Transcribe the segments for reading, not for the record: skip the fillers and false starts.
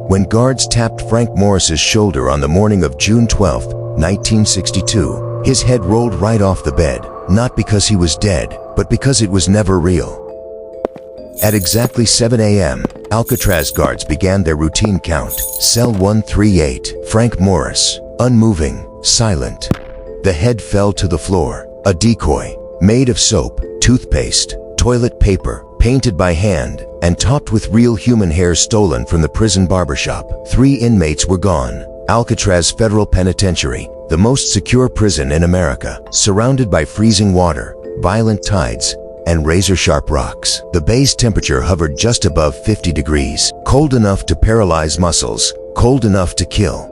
when guards tapped Frank Morris's shoulder on the morning of June 12, 1962. His head rolled right off the bed, not because he was dead, but because it was never real. At exactly 7 a.m., Alcatraz guards began their routine count. Cell 138, Frank Morris, unmoving, silent. The head fell to the floor, a decoy, made of soap, toothpaste, toilet paper, painted by hand, and topped with real human hair stolen from the prison barbershop. 3 inmates were gone. Alcatraz Federal Penitentiary, the most secure prison in America, surrounded by freezing water, violent tides, and razor-sharp rocks. The bay's temperature hovered just above 50 degrees, cold enough to paralyze muscles, cold enough to kill.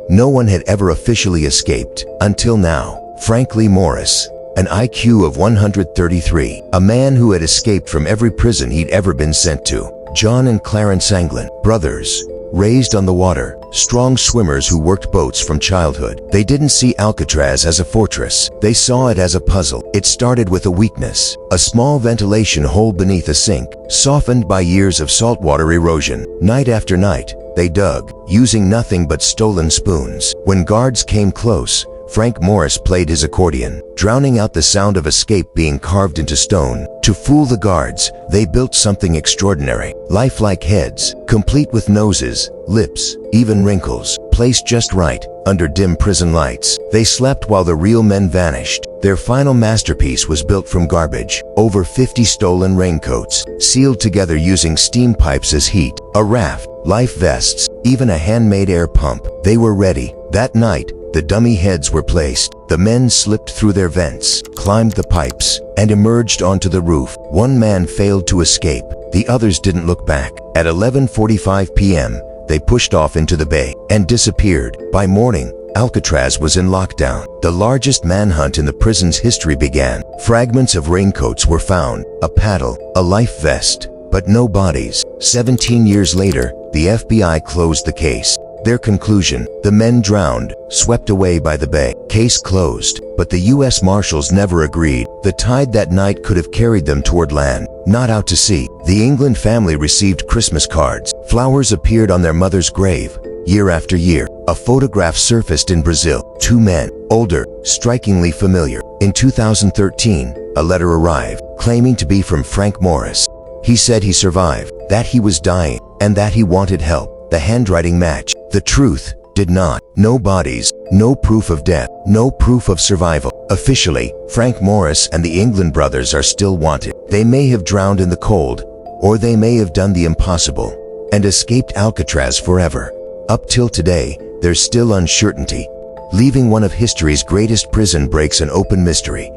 No one had ever officially escaped, until now. Frank Lee Morris, an IQ of 133, a man who had escaped from every prison he'd ever been sent to. John and Clarence Anglin, brothers, raised on the water, strong swimmers who worked boats from childhood. They didn't see Alcatraz as a fortress. They saw it as a puzzle. It started with a weakness, a small ventilation hole beneath a sink, softened by years of saltwater erosion. Night after night, they dug, using nothing but stolen spoons. When guards came close, Frank Morris played his accordion, drowning out the sound of escape being carved into stone. To fool the guards, they built something extraordinary. Lifelike heads, complete with noses, lips, even wrinkles, placed just right, under dim prison lights. They slept while the real men vanished. Their final masterpiece was built from garbage. Over 50 stolen raincoats, sealed together using steam pipes as heat, a raft, life vests, even a handmade air pump. They were ready. That night, the dummy heads were placed. The men slipped through their vents, climbed the pipes, and emerged onto the roof. One man failed to escape. The others didn't look back. At 11:45 p.m., they pushed off into the bay and disappeared. By morning, Alcatraz was in lockdown. The largest manhunt in the prison's history began. Fragments of raincoats were found, a paddle, a life vest, but no bodies. 17 years later, the FBI closed the case. Their conclusion: the men drowned, swept away by the bay. Case closed. But the U.S. Marshals never agreed. The tide that night could have carried them toward land, not out to sea. The England family received Christmas cards. Flowers appeared on their mother's grave, year after year. A photograph surfaced in Brazil. 2 men, older, strikingly familiar. In 2013, a letter arrived, claiming to be from Frank Morris. He said he survived, that he was dying, and that he wanted help. The handwriting matched. The truth did not. No bodies, no proof of death, no proof of survival. Officially, Frank Morris and the England brothers are still wanted. They may have drowned in the cold, or they may have done the impossible and escaped Alcatraz forever. Up till today, there's still uncertainty, leaving one of history's greatest prison breaks an open mystery.